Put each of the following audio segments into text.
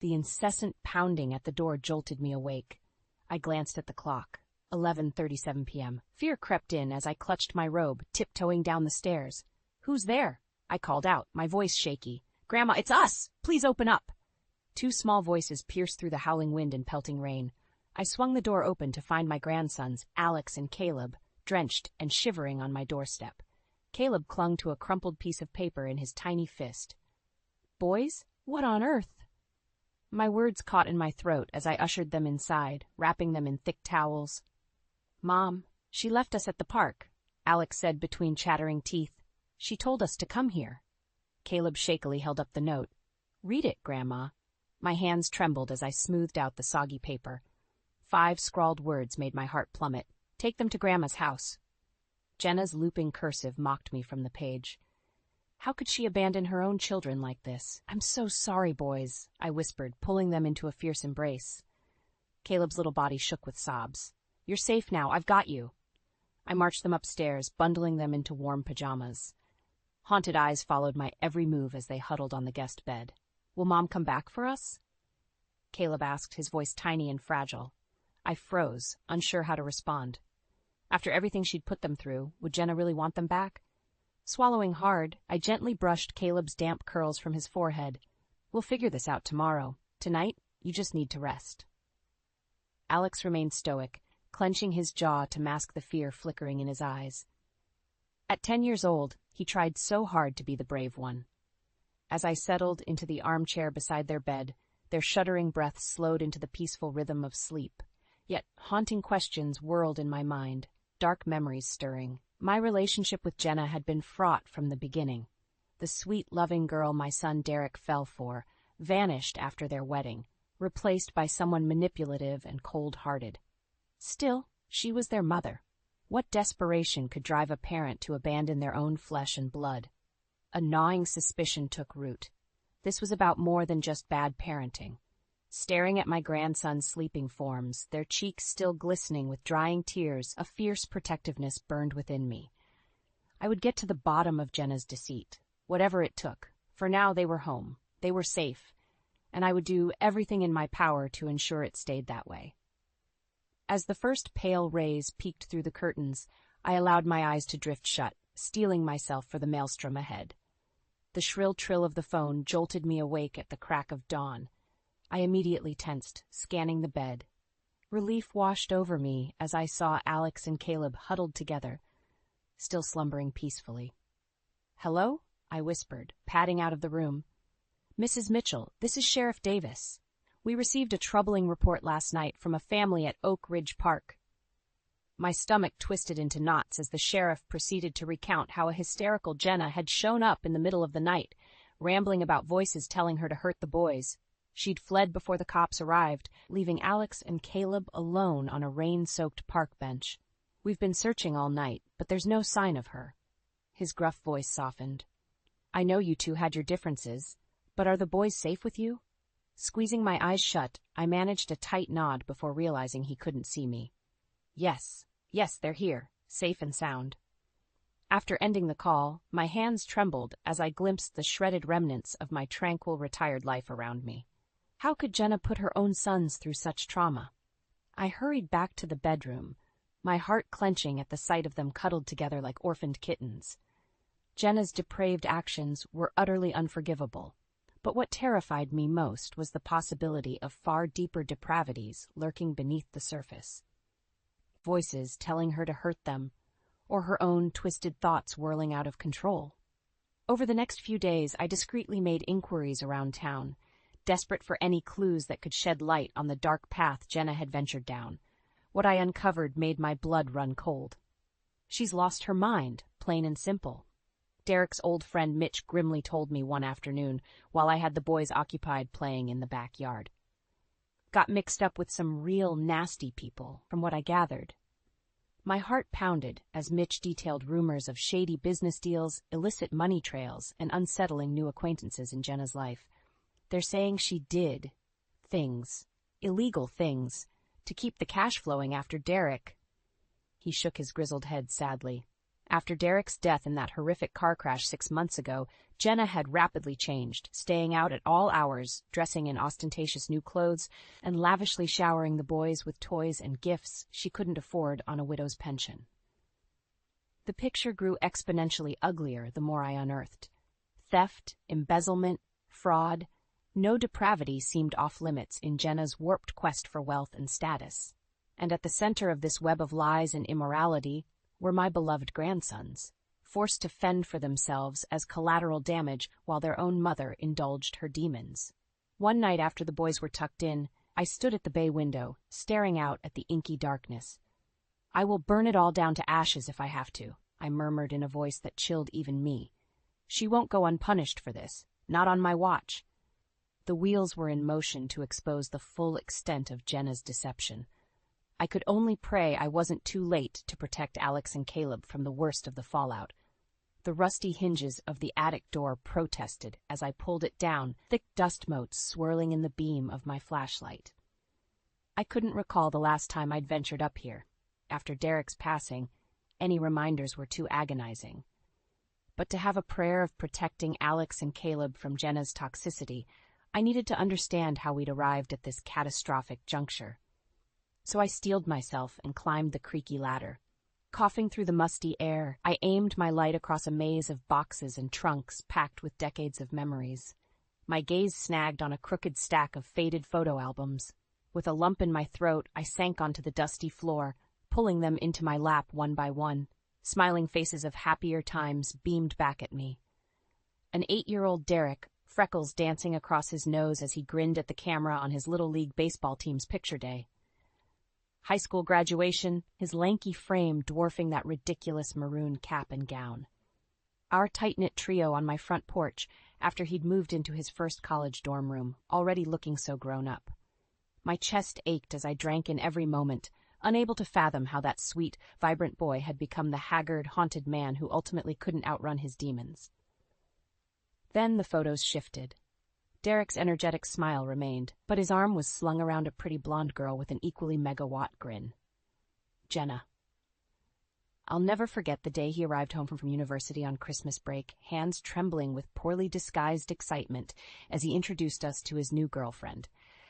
The incessant pounding at the door jolted me awake. I glanced at the clock. 11:37 p.m. Fear crept in as I clutched my robe, tiptoeing down the stairs. "Who's there?" I called out, my voice shaky. "Grandma, it's us! Please open up!" Two small voices pierced through the howling wind and pelting rain. I swung the door open to find my grandsons, Alex and Caleb, drenched and shivering on my doorstep. Caleb clung to a crumpled piece of paper in his tiny fist. "Boys? What on earth?" My words caught in my throat as I ushered them inside, wrapping them in thick towels. "Mom, she left us at the park," Alex said between chattering teeth. "She told us to come here." Caleb shakily held up the note. "Read it, Grandma." My hands trembled as I smoothed out the soggy paper. 5 scrawled words made my heart plummet. "Take them to Grandma's house." Jenna's looping cursive mocked me from the page. How could she abandon her own children like this? "I'm so sorry, boys," I whispered, pulling them into a fierce embrace. Caleb's little body shook with sobs. "You're safe now. I've got you." I marched them upstairs, bundling them into warm pajamas. Haunted eyes followed my every move as they huddled on the guest bed. "Will Mom come back for us?" Caleb asked, his voice tiny and fragile. I froze, unsure how to respond. After everything she'd put them through, would Jenna really want them back? Swallowing hard, I gently brushed Caleb's damp curls from his forehead. "We'll figure this out tomorrow. Tonight, you just need to rest." Alex remained stoic, clenching his jaw to mask the fear flickering in his eyes. At 10 years old, he tried so hard to be the brave one. As I settled into the armchair beside their bed, their shuddering breaths slowed into the peaceful rhythm of sleep. Yet haunting questions whirled in my mind, dark memories stirring. My relationship with Jenna had been fraught from the beginning. The sweet, loving girl my son Derek fell for vanished after their wedding, replaced by someone manipulative and cold-hearted. Still, she was their mother. What desperation could drive a parent to abandon their own flesh and blood? A gnawing suspicion took root. This was about more than just bad parenting. Staring at my grandson's sleeping forms, their cheeks still glistening with drying tears, a fierce protectiveness burned within me. I would get to the bottom of Jenna's deceit, whatever it took. For now they were home, they were safe, and I would do everything in my power to ensure it stayed that way. As the first pale rays peeked through the curtains, I allowed my eyes to drift shut, steeling myself for the maelstrom ahead. The shrill trill of the phone jolted me awake at the crack of dawn. I immediately tensed, scanning the bed. Relief washed over me as I saw Alex and Caleb huddled together, still slumbering peacefully. "Hello?" I whispered, padding out of the room. "Mrs. Mitchell, this is Sheriff Davis. We received a troubling report last night from a family at Oak Ridge Park." My stomach twisted into knots as the sheriff proceeded to recount how a hysterical Jenna had shown up in the middle of the night, rambling about voices telling her to hurt the boys. She'd fled before the cops arrived, leaving Alex and Caleb alone on a rain-soaked park bench. "We've been searching all night, but there's no sign of her." His gruff voice softened. "I know you two had your differences, but are the boys safe with you?" Squeezing my eyes shut, I managed a tight nod before realizing he couldn't see me. Yes, they're here, safe and sound." After ending the call, my hands trembled as I glimpsed the shredded remnants of my tranquil, retired life around me. How could Jenna put her own sons through such trauma? I hurried back to the bedroom, my heart clenching at the sight of them cuddled together like orphaned kittens. Jenna's depraved actions were utterly unforgivable, but what terrified me most was the possibility of far deeper depravities lurking beneath the surface. Voices telling her to hurt them, or her own twisted thoughts whirling out of control. Over the next few days, I discreetly made inquiries around town, desperate for any clues that could shed light on the dark path Jenna had ventured down. What I uncovered made my blood run cold. "She's lost her mind, plain and simple," Derek's old friend Mitch grimly told me one afternoon while I had the boys occupied playing in the backyard. "Got mixed up with some real nasty people, from what I gathered." My heart pounded as Mitch detailed rumors of shady business deals, illicit money trails, and unsettling new acquaintances in Jenna's life. "They're saying she did things, illegal things, to keep the cash flowing after Derek." He shook his grizzled head sadly. "After Derek's death in that horrific car crash 6 months ago, Jenna had rapidly changed, staying out at all hours, dressing in ostentatious new clothes, and lavishly showering the boys with toys and gifts she couldn't afford on a widow's pension. The picture grew exponentially uglier the more I unearthed. Theft, embezzlement, fraud, no depravity seemed off-limits in Jenna's warped quest for wealth and status. And at the center of this web of lies and immorality were my beloved grandsons, forced to fend for themselves as collateral damage while their own mother indulged her demons. One night after the boys were tucked in, I stood at the bay window, staring out at the inky darkness. "I will burn it all down to ashes if I have to," I murmured in a voice that chilled even me. "She won't go unpunished for this, not on my watch." The wheels were in motion to expose the full extent of Jenna's deception. I could only pray I wasn't too late to protect Alex and Caleb from the worst of the fallout. The rusty hinges of the attic door protested as I pulled it down, thick dust motes swirling in the beam of my flashlight. I couldn't recall the last time I'd ventured up here. After Derek's passing, any reminders were too agonizing. But to have a prayer of protecting Alex and Caleb from Jenna's toxicity, I needed to understand how we'd arrived at this catastrophic juncture. So I steeled myself and climbed the creaky ladder. Coughing through the musty air, I aimed my light across a maze of boxes and trunks packed with decades of memories. My gaze snagged on a crooked stack of faded photo albums. With a lump in my throat, I sank onto the dusty floor, pulling them into my lap one by one. Smiling faces of happier times beamed back at me. An 8-year-old Derek, freckles dancing across his nose as he grinned at the camera on his Little League baseball team's picture day. High school graduation, his lanky frame dwarfing that ridiculous maroon cap and gown. Our tight-knit trio on my front porch after he'd moved into his first college dorm room, already looking so grown up. My chest ached as I drank in every moment, unable to fathom how that sweet, vibrant boy had become the haggard, haunted man who ultimately couldn't outrun his demons. Then the photos shifted. Derek's energetic smile remained, but his arm was slung around a pretty blonde girl with an equally megawatt grin. Jenna. I'll never forget the day he arrived home from university on Christmas break, hands trembling with poorly disguised excitement as he introduced us to his new girlfriend.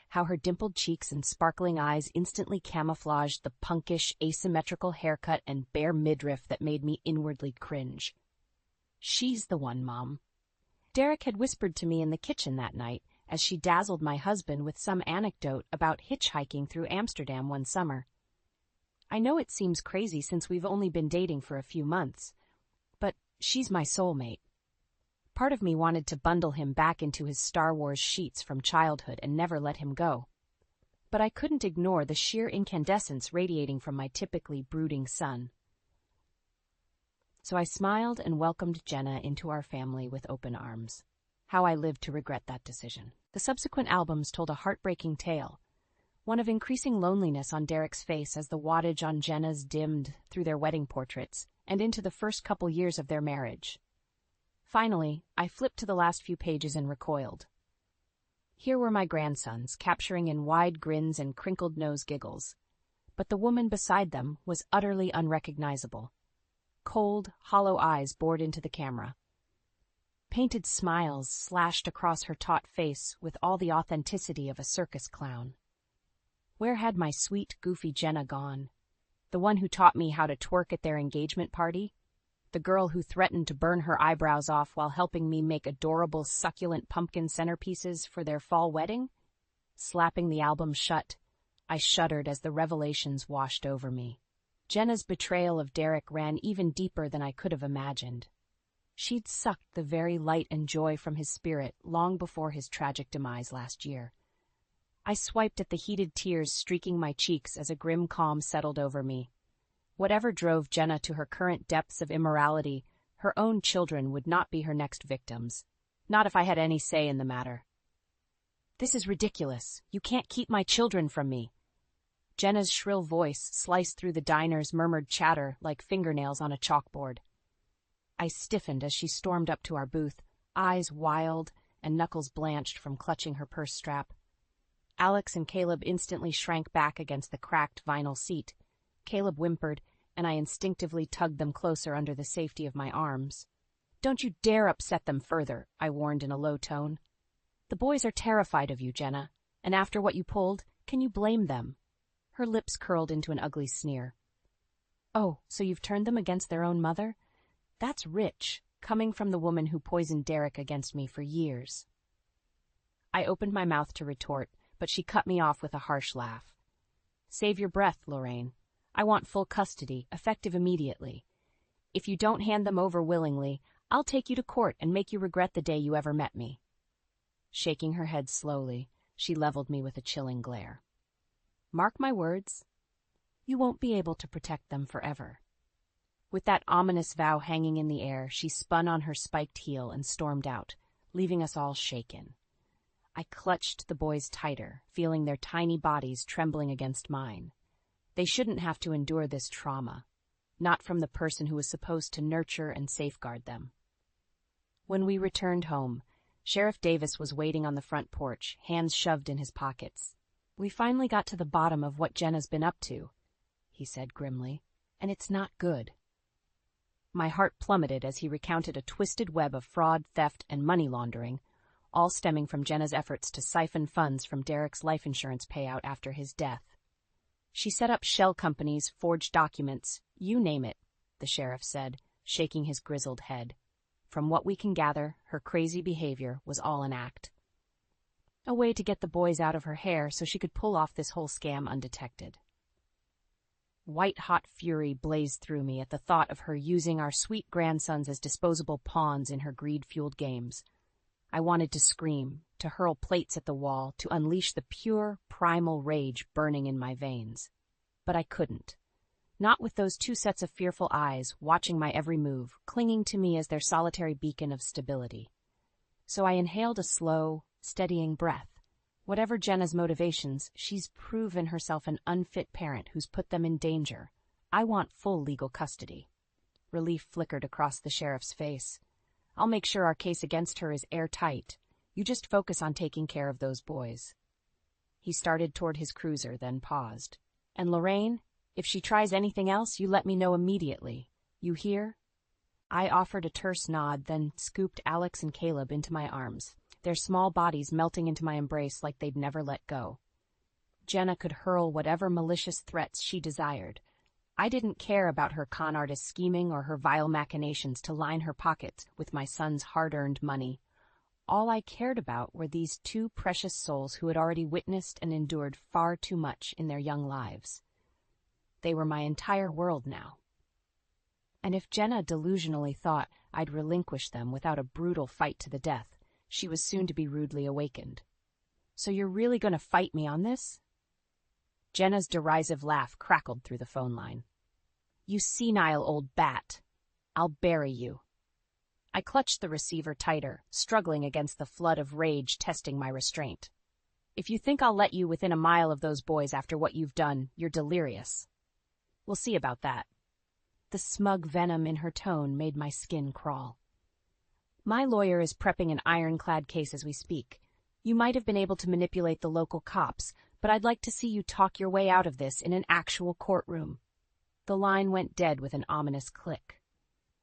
How her dimpled cheeks and sparkling eyes instantly camouflaged the punkish, asymmetrical haircut and bare midriff that made me inwardly cringe. "She's the one, Mom." Derek had whispered to me in the kitchen that night as she dazzled my husband with some anecdote about hitchhiking through Amsterdam one summer. I know it seems crazy since we've only been dating for a few months, but she's my soulmate. Part of me wanted to bundle him back into his Star Wars sheets from childhood and never let him go. But I couldn't ignore the sheer incandescence radiating from my typically brooding son. So I smiled and welcomed Jenna into our family with open arms. How I lived to regret that decision. The subsequent albums told a heartbreaking tale, one of increasing loneliness on Derek's face as the wattage on Jenna's dimmed through their wedding portraits and into the first couple years of their marriage. Finally, I flipped to the last few pages and recoiled. Here were my grandsons, capturing in wide grins and crinkled nose giggles. But the woman beside them was utterly unrecognizable. Cold, hollow eyes bored into the camera. Painted smiles slashed across her taut face with all the authenticity of a circus clown. Where had my sweet, goofy Jenna gone? The one who taught me how to twerk at their engagement party? The girl who threatened to burn her eyebrows off while helping me make adorable, succulent pumpkin centerpieces for their fall wedding? Slapping the album shut, I shuddered as the revelations washed over me. Jenna's betrayal of Derek ran even deeper than I could have imagined. She'd sucked the very light and joy from his spirit long before his tragic demise last year. I swiped at the heated tears streaking my cheeks as a grim calm settled over me. Whatever drove Jenna to her current depths of immorality, her own children would not be her next victims. Not if I had any say in the matter. "This is ridiculous. You can't keep my children from me." Jenna's shrill voice sliced through the diner's murmured chatter like fingernails on a chalkboard. I stiffened as she stormed up to our booth, eyes wild and knuckles blanched from clutching her purse strap. Alex and Caleb instantly shrank back against the cracked vinyl seat. Caleb whimpered, and I instinctively tugged them closer under the safety of my arms. Don't you dare upset them further, I warned in a low tone. The boys are terrified of you, Jenna, and after what you pulled, can you blame them? Her lips curled into an ugly sneer. Oh, so you've turned them against their own mother? That's rich, coming from the woman who poisoned Derek against me for years. I opened my mouth to retort, but she cut me off with a harsh laugh. Save your breath, Lorraine. I want full custody, effective immediately. If you don't hand them over willingly, I'll take you to court and make you regret the day you ever met me. Shaking her head slowly, she leveled me with a chilling glare. Mark my words, you won't be able to protect them forever. With that ominous vow hanging in the air, she spun on her spiked heel and stormed out, leaving us all shaken. I clutched the boys tighter, feeling their tiny bodies trembling against mine. They shouldn't have to endure this trauma, not from the person who was supposed to nurture and safeguard them. When we returned home, Sheriff Davis was waiting on the front porch, hands shoved in his pockets. We finally got to the bottom of what Jenna's been up to, he said grimly, and it's not good. My heart plummeted as he recounted a twisted web of fraud, theft, and money laundering, all stemming from Jenna's efforts to siphon funds from Derek's life insurance payout after his death. She set up shell companies, forged documents, you name it, the sheriff said, shaking his grizzled head. From what we can gather, her crazy behavior was all an act. A way to get the boys out of her hair so she could pull off this whole scam undetected. White-hot fury blazed through me at the thought of her using our sweet grandsons as disposable pawns in her greed-fueled games. I wanted to scream, to hurl plates at the wall, to unleash the pure, primal rage burning in my veins. But I couldn't. Not with those two sets of fearful eyes, watching my every move, clinging to me as their solitary beacon of stability. So I inhaled a slow, steadying breath. Whatever Jenna's motivations, she's proven herself an unfit parent who's put them in danger. I want full legal custody. Relief flickered across the sheriff's face. I'll make sure our case against her is airtight. You just focus on taking care of those boys. He started toward his cruiser, then paused. And Lorraine, if she tries anything else, you let me know immediately. You hear? I offered a terse nod, then scooped Alex and Caleb into my arms, their small bodies melting into my embrace like they'd never let go. Jenna could hurl whatever malicious threats she desired. I didn't care about her con artist scheming or her vile machinations to line her pockets with my son's hard-earned money. All I cared about were these two precious souls who had already witnessed and endured far too much in their young lives. They were my entire world now. And if Jenna delusionally thought I'd relinquish them without a brutal fight to the death, she was soon to be rudely awakened. So you're really going to fight me on this? Jenna's derisive laugh crackled through the phone line. You senile old bat. I'll bury you. I clutched the receiver tighter, struggling against the flood of rage testing my restraint. If you think I'll let you within a mile of those boys after what you've done, you're delirious. We'll see about that. The smug venom in her tone made my skin crawl. My lawyer is prepping an ironclad case as we speak. You might have been able to manipulate the local cops, but I'd like to see you talk your way out of this in an actual courtroom. The line went dead with an ominous click.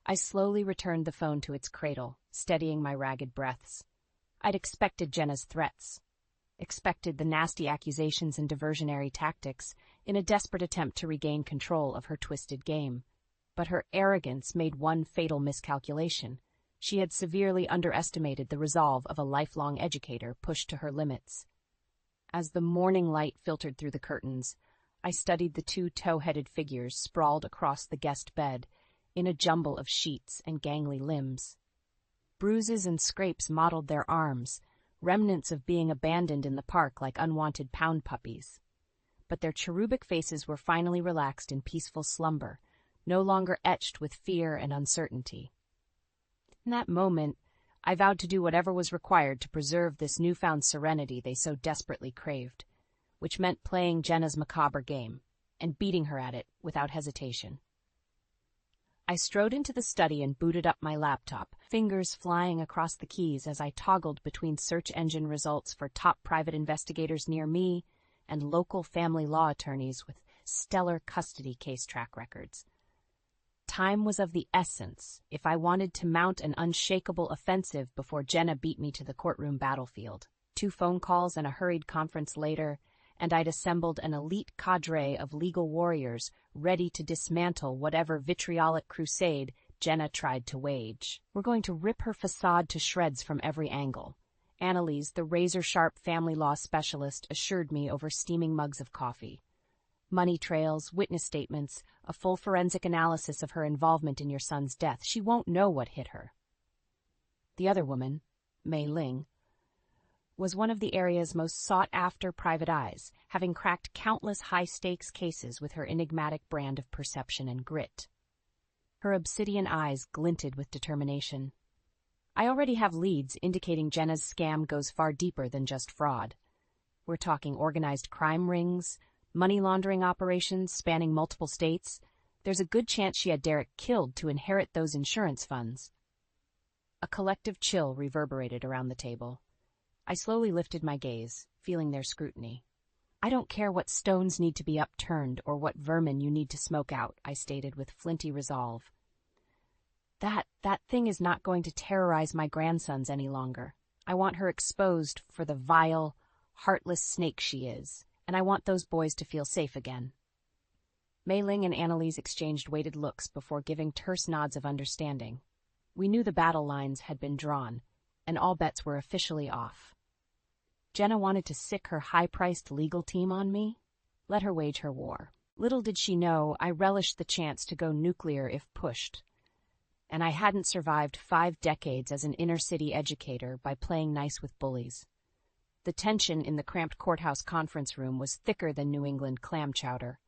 I slowly returned the phone to its cradle, steadying my ragged breaths. I'd expected Jenna's threats, expected the nasty accusations and diversionary tactics in a desperate attempt to regain control of her twisted game. But her arrogance made one fatal miscalculation. She had severely underestimated the resolve of a lifelong educator pushed to her limits. As the morning light filtered through the curtains, I studied the two tow-headed figures sprawled across the guest bed, in a jumble of sheets and gangly limbs. Bruises and scrapes mottled their arms, remnants of being abandoned in the park like unwanted pound puppies. But their cherubic faces were finally relaxed in peaceful slumber, no longer etched with fear and uncertainty. In that moment, I vowed to do whatever was required to preserve this newfound serenity they so desperately craved, which meant playing Jenna's macabre game, and beating her at it without hesitation. I strode into the study and booted up my laptop, fingers flying across the keys as I toggled between search engine results for top private investigators near me and local family law attorneys with stellar custody case track records. Time was of the essence if I wanted to mount an unshakable offensive before Jenna beat me to the courtroom battlefield. 2 phone calls and a hurried conference later, and I'd assembled an elite cadre of legal warriors ready to dismantle whatever vitriolic crusade Jenna tried to wage. We're going to rip her facade to shreds from every angle. Annalise, the razor-sharp family law specialist, assured me over steaming mugs of coffee. Money trails, witness statements, a full forensic analysis of her involvement in your son's death. She won't know what hit her. The other woman, Mei Ling, was one of the area's most sought-after private eyes, having cracked countless high-stakes cases with her enigmatic brand of perception and grit. Her obsidian eyes glinted with determination. I already have leads indicating Jenna's scam goes far deeper than just fraud. We're talking organized crime rings, money laundering operations spanning multiple states. There's a good chance she had Derek killed to inherit those insurance funds. A collective chill reverberated around the table. I slowly lifted my gaze, feeling their scrutiny. I don't care what stones need to be upturned or what vermin you need to smoke out, I stated with flinty resolve. That thing is not going to terrorize my grandsons any longer. I want her exposed for the vile, heartless snake she is, and I want those boys to feel safe again. Mei Ling and Annalise exchanged weighted looks before giving terse nods of understanding. We knew the battle lines had been drawn, and all bets were officially off. Jenna wanted to sick her high-priced legal team on me? Let her wage her war. Little did she know I relished the chance to go nuclear if pushed. And I hadn't survived 5 decades as an inner-city educator by playing nice with bullies. The tension in the cramped courthouse conference room was thicker than New England clam chowder.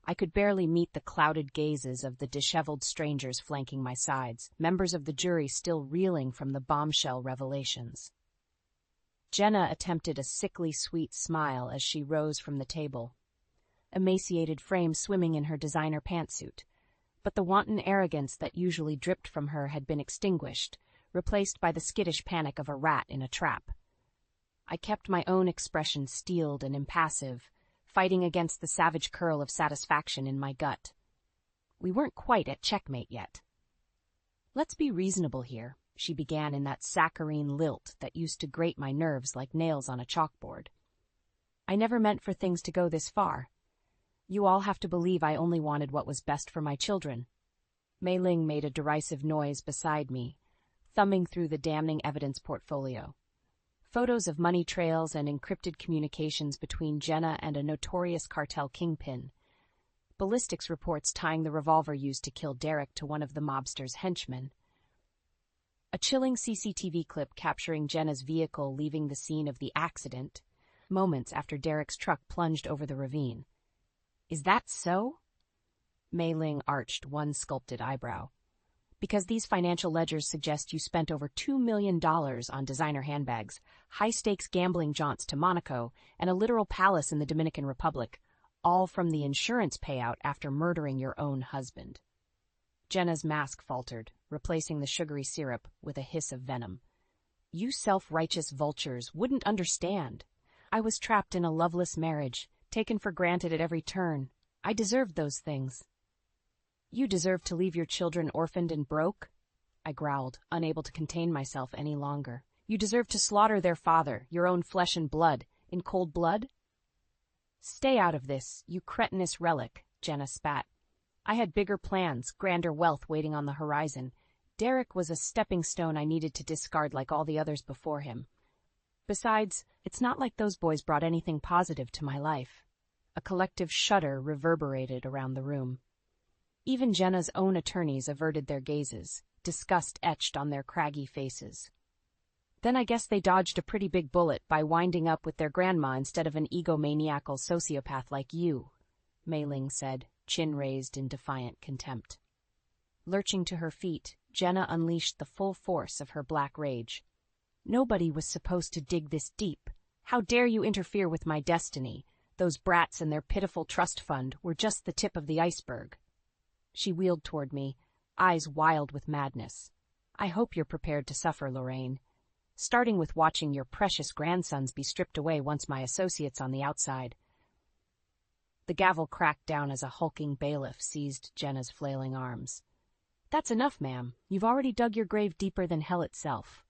I could barely meet the clouded gazes of the disheveled strangers flanking my sides, members of the jury still reeling from the bombshell revelations. Jenna attempted a sickly sweet smile as she rose from the table, emaciated frame swimming in her designer pantsuit, but the wanton arrogance that usually dripped from her had been extinguished, replaced by the skittish panic of a rat in a trap. I kept my own expression steeled and impassive, fighting against the savage curl of satisfaction in my gut. We weren't quite at checkmate yet. Let's be reasonable here, she began in that saccharine lilt that used to grate my nerves like nails on a chalkboard. I never meant for things to go this far. You all have to believe I only wanted what was best for my children. Mei Ling made a derisive noise beside me, thumbing through the damning evidence portfolio. Photos of money trails and encrypted communications between Jenna and a notorious cartel kingpin. Ballistics reports tying the revolver used to kill Derek to one of the mobster's henchmen. A chilling CCTV clip capturing Jenna's vehicle leaving the scene of the accident, moments after Derek's truck plunged over the ravine. Is that so? Mei Ling arched one sculpted eyebrow. Because these financial ledgers suggest you spent over $2 million on designer handbags, high-stakes gambling jaunts to Monaco, and a literal palace in the Dominican Republic, all from the insurance payout after murdering your own husband. Jenna's mask faltered, replacing the sugary syrup with a hiss of venom. You self-righteous vultures wouldn't understand. I was trapped in a loveless marriage, taken for granted at every turn. I deserved those things. You deserve to leave your children orphaned and broke? I growled, unable to contain myself any longer. You deserve to slaughter their father, your own flesh and blood, in cold blood? Stay out of this, you cretinous relic, Jenna spat. I had bigger plans, grander wealth waiting on the horizon. Derek was a stepping stone I needed to discard like all the others before him. Besides, it's not like those boys brought anything positive to my life. A collective shudder reverberated around the room. Even Jenna's own attorneys averted their gazes, disgust etched on their craggy faces. Then I guess they dodged a pretty big bullet by winding up with their grandma instead of an egomaniacal sociopath like you, Mei Ling said, chin raised in defiant contempt. Lurching to her feet, Jenna unleashed the full force of her black rage. Nobody was supposed to dig this deep. How dare you interfere with my destiny? Those brats and their pitiful trust fund were just the tip of the iceberg. She wheeled toward me, eyes wild with madness. I hope you're prepared to suffer, Lorraine. Starting with watching your precious grandsons be stripped away once my associate's on the outside. The gavel cracked down as a hulking bailiff seized Jenna's flailing arms. That's enough, ma'am. You've already dug your grave deeper than hell itself.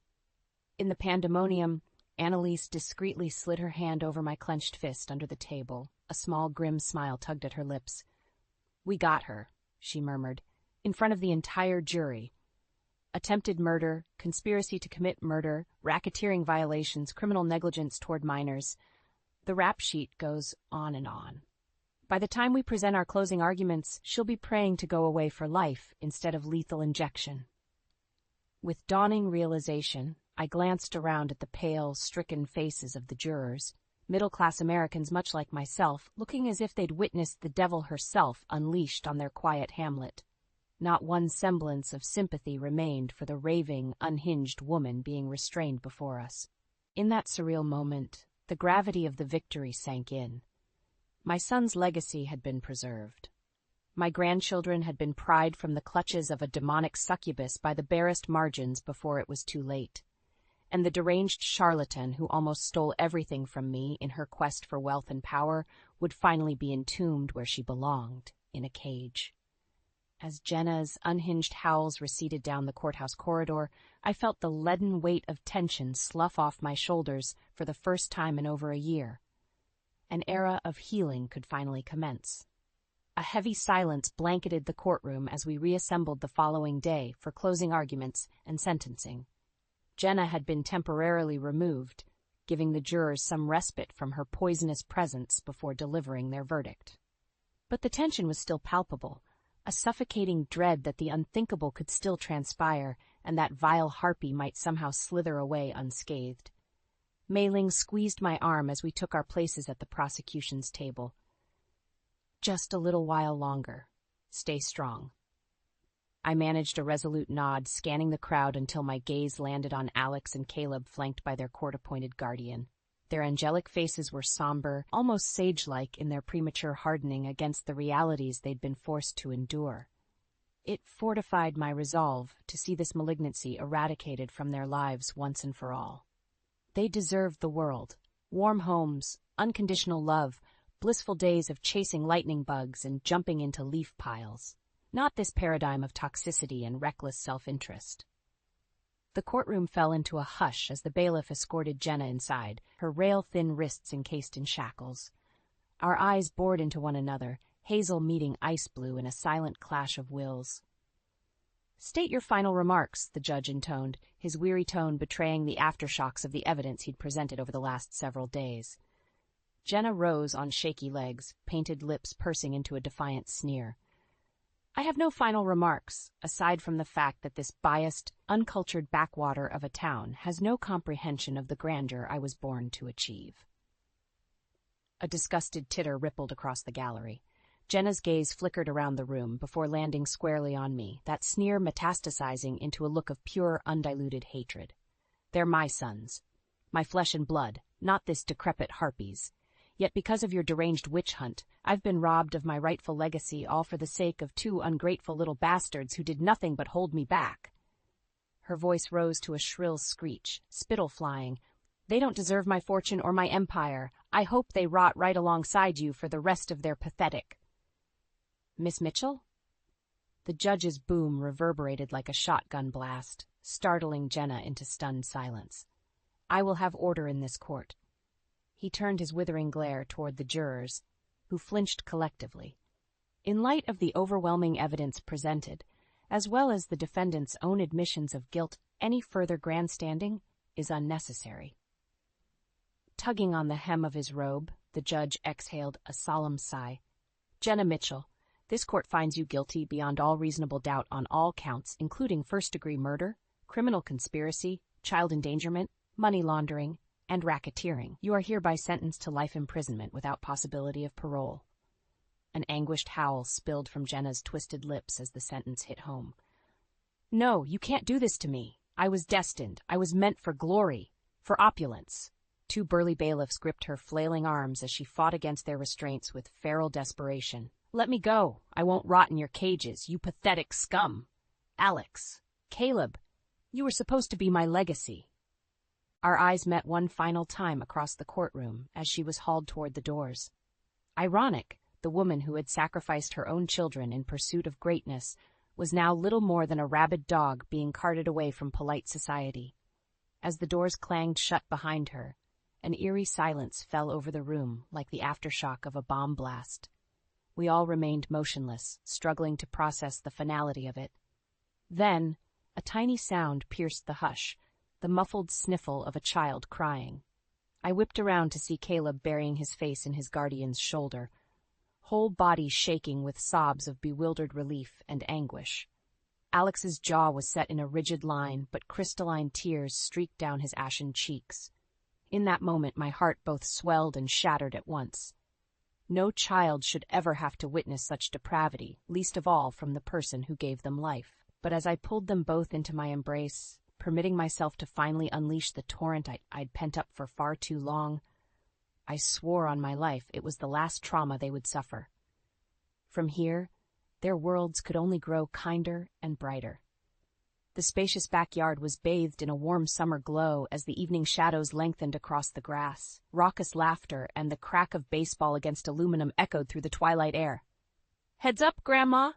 In the pandemonium, Annalise discreetly slid her hand over my clenched fist under the table. A small, grim smile tugged at her lips. We got her, she murmured, in front of the entire jury. Attempted murder, conspiracy to commit murder, racketeering violations, criminal negligence toward minors. The rap sheet goes on and on. By the time we present our closing arguments, she'll be praying to go away for life instead of lethal injection. With dawning realization, I glanced around at the pale, stricken faces of the jurors, middle-class Americans much like myself, looking as if they'd witnessed the devil herself unleashed on their quiet hamlet. Not one semblance of sympathy remained for the raving, unhinged woman being restrained before us. In that surreal moment, the gravity of the victory sank in. My son's legacy had been preserved. My grandchildren had been pried from the clutches of a demonic succubus by the barest margins before it was too late. And the deranged charlatan who almost stole everything from me in her quest for wealth and power would finally be entombed where she belonged, in a cage. As Jenna's unhinged howls receded down the courthouse corridor, I felt the leaden weight of tension slough off my shoulders for the first time in over a year. An era of healing could finally commence. A heavy silence blanketed the courtroom as we reassembled the following day for closing arguments and sentencing. Jenna had been temporarily removed, giving the jurors some respite from her poisonous presence before delivering their verdict. But the tension was still palpable, a suffocating dread that the unthinkable could still transpire and that vile harpy might somehow slither away unscathed. Mei Ling squeezed my arm as we took our places at the prosecution's table. Just a little while longer. Stay strong. I managed a resolute nod, scanning the crowd until my gaze landed on Alex and Caleb, flanked by their court-appointed guardian. Their angelic faces were somber, almost sage-like in their premature hardening against the realities they'd been forced to endure. It fortified my resolve to see this malignancy eradicated from their lives once and for all. They deserved the world, warm homes, unconditional love, blissful days of chasing lightning bugs and jumping into leaf piles, not this paradigm of toxicity and reckless self-interest. The courtroom fell into a hush as the bailiff escorted Jenna inside, her rail-thin wrists encased in shackles. Our eyes bored into one another, Hazel meeting Ice Blue in a silent clash of wills. "State your final remarks," the judge intoned, his weary tone betraying the aftershocks of the evidence he'd presented over the last several days. Jenna rose on shaky legs, painted lips pursing into a defiant sneer. "I have no final remarks, aside from the fact that this biased, uncultured backwater of a town has no comprehension of the grandeur I was born to achieve." A disgusted titter rippled across the gallery. Jenna's gaze flickered around the room before landing squarely on me, that sneer metastasizing into a look of pure, undiluted hatred. "They're my sons, my flesh and blood, not this decrepit harpy's. Yet because of your deranged witch hunt, I've been robbed of my rightful legacy, all for the sake of two ungrateful little bastards who did nothing but hold me back." Her voice rose to a shrill screech, spittle flying. "They don't deserve my fortune or my empire. I hope they rot right alongside you for the rest of their pathetic—" "Miss Mitchell?" The judge's boom reverberated like a shotgun blast, startling Jenna into stunned silence. "I will have order in this court." He turned his withering glare toward the jurors, who flinched collectively. In light of the overwhelming evidence presented, as well as the defendant's own admissions of guilt, any further grandstanding is unnecessary. Tugging on the hem of his robe, the judge exhaled a solemn sigh. "Jenna Mitchell, this court finds you guilty beyond all reasonable doubt on all counts, including first-degree murder, criminal conspiracy, child endangerment, money laundering, and racketeering. You are hereby sentenced to life imprisonment without possibility of parole." An anguished howl spilled from Jenna's twisted lips as the sentence hit home. "No, you can't do this to me. I was destined. I was meant for glory, for opulence." Two burly bailiffs gripped her flailing arms as she fought against their restraints with feral desperation. "Let me go. I won't rot in your cages, you pathetic scum. Alex, Caleb, you were supposed to be my legacy." Our eyes met one final time across the courtroom as she was hauled toward the doors. Ironic, the woman who had sacrificed her own children in pursuit of greatness was now little more than a rabid dog being carted away from polite society. As the doors clanged shut behind her, an eerie silence fell over the room like the aftershock of a bomb blast. We all remained motionless, struggling to process the finality of it. Then, a tiny sound pierced the hush, the muffled sniffle of a child crying. I whipped around to see Caleb burying his face in his guardian's shoulder, whole body shaking with sobs of bewildered relief and anguish. Alex's jaw was set in a rigid line, but crystalline tears streaked down his ashen cheeks. In that moment, my heart both swelled and shattered at once. No child should ever have to witness such depravity, least of all from the person who gave them life. But as I pulled them both into my embrace, permitting myself to finally unleash the torrent I'd pent up for far too long, I swore on my life it was the last trauma they would suffer. From here, their worlds could only grow kinder and brighter. The spacious backyard was bathed in a warm summer glow as the evening shadows lengthened across the grass. Raucous laughter and the crack of baseball against aluminum echoed through the twilight air. "Heads up, Grandma!"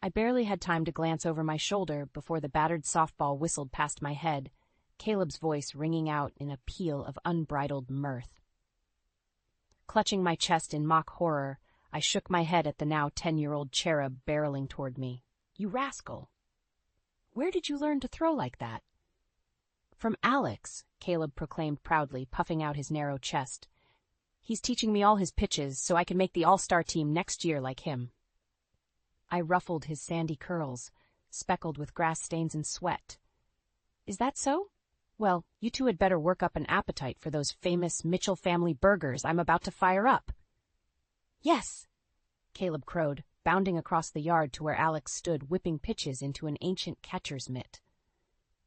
I barely had time to glance over my shoulder before the battered softball whistled past my head, Caleb's voice ringing out in a peal of unbridled mirth. Clutching my chest in mock horror, I shook my head at the now 10-year-old cherub barreling toward me. "You rascal! Where did you learn to throw like that?" "From Alex," Caleb proclaimed proudly, puffing out his narrow chest. "He's teaching me all his pitches so I can make the all-star team next year like him." I ruffled his sandy curls, speckled with grass stains and sweat. "Is that so? Well, you two had better work up an appetite for those famous Mitchell family burgers I'm about to fire up." "Yes," Caleb crowed, bounding across the yard to where Alex stood whipping pitches into an ancient catcher's mitt.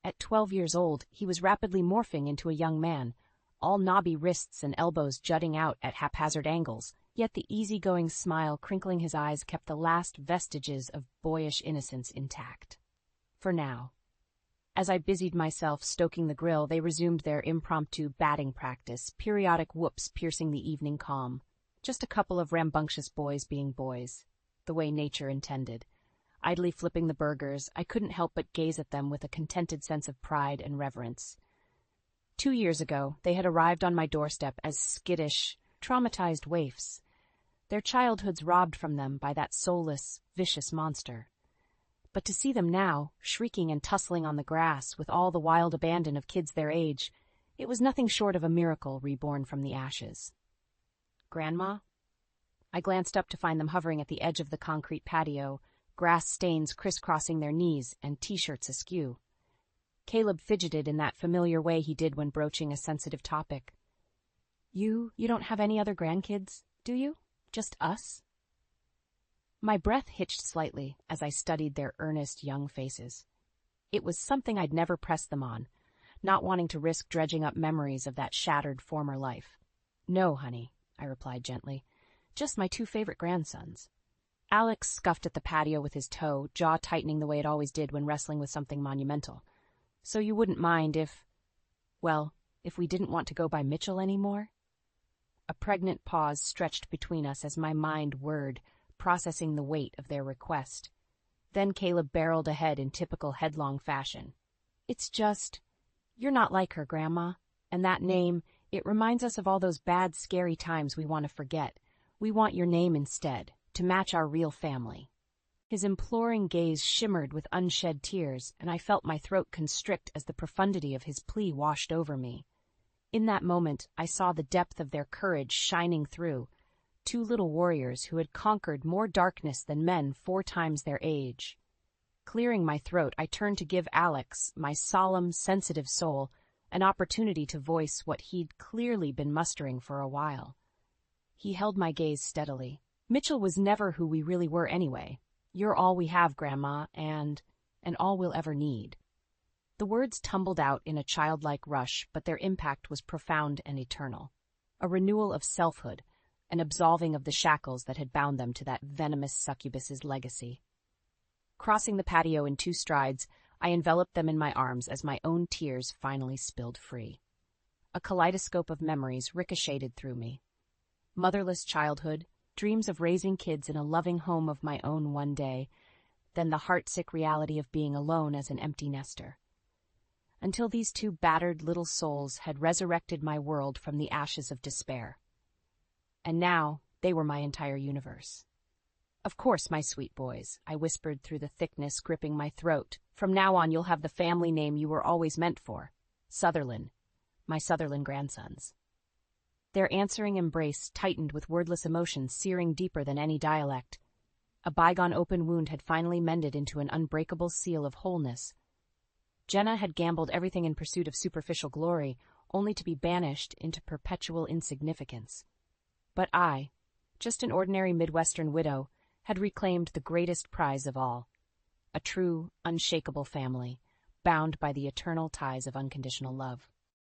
At 12 years old, he was rapidly morphing into a young man, all knobby wrists and elbows jutting out at haphazard angles, yet the easygoing smile crinkling his eyes kept the last vestiges of boyish innocence intact. For now. As I busied myself stoking the grill, they resumed their impromptu batting practice, periodic whoops piercing the evening calm. Just a couple of rambunctious boys being boys, the way nature intended. Idly flipping the burgers, I couldn't help but gaze at them with a contented sense of pride and reverence. 2 years ago, they had arrived on my doorstep as skittish, traumatized waifs, their childhoods robbed from them by that soulless, vicious monster. But to see them now, shrieking and tussling on the grass with all the wild abandon of kids their age, it was nothing short of a miracle reborn from the ashes. "Grandma?" I glanced up to find them hovering at the edge of the concrete patio, grass stains crisscrossing their knees and t-shirts askew. Caleb fidgeted in that familiar way he did when broaching a sensitive topic. You don't have any other grandkids, do you? Just us?" My breath hitched slightly as I studied their earnest young faces. It was something I'd never pressed them on, not wanting to risk dredging up memories of that shattered former life. "No, honey," I replied gently. "Just my 2 favorite grandsons." Alex scuffed at the patio with his toe, jaw tightening the way it always did when wrestling with something monumental. "So you wouldn't mind if we didn't want to go by Mitchell anymore?" A pregnant pause stretched between us as my mind whirred, processing the weight of their request. Then Caleb barreled ahead in typical headlong fashion. "It's just, you're not like her, Grandma. And that name, it reminds us of all those bad, scary times we want to forget. We want your name instead, to match our real family." His imploring gaze shimmered with unshed tears, and I felt my throat constrict as the profundity of his plea washed over me. In that moment, I saw the depth of their courage shining through, 2 little warriors who had conquered more darkness than men 4 times their age. Clearing my throat, I turned to give Alex, my solemn, sensitive soul, an opportunity to voice what he'd clearly been mustering for a while. He held my gaze steadily. "Mitchell was never who we really were anyway. You're all we have, Grandma, and all we'll ever need." The words tumbled out in a childlike rush, but their impact was profound and eternal. A renewal of selfhood, an absolving of the shackles that had bound them to that venomous succubus's legacy. Crossing the patio in 2 strides, I enveloped them in my arms as my own tears finally spilled free. A kaleidoscope of memories ricocheted through me. Motherless childhood, dreams of raising kids in a loving home of my own one day, than the heartsick reality of being alone as an empty nester. Until these two battered little souls had resurrected my world from the ashes of despair. And now, they were my entire universe. "Of course, my sweet boys," I whispered through the thickness gripping my throat. "From now on you'll have the family name you were always meant for. Sutherland. My Sutherland grandsons." Their answering embrace tightened with wordless emotion searing deeper than any dialect. A bygone open wound had finally mended into an unbreakable seal of wholeness. Jenna had gambled everything in pursuit of superficial glory, only to be banished into perpetual insignificance. But I, just an ordinary Midwestern widow, had reclaimed the greatest prize of all, a true, unshakable family, bound by the eternal ties of unconditional love.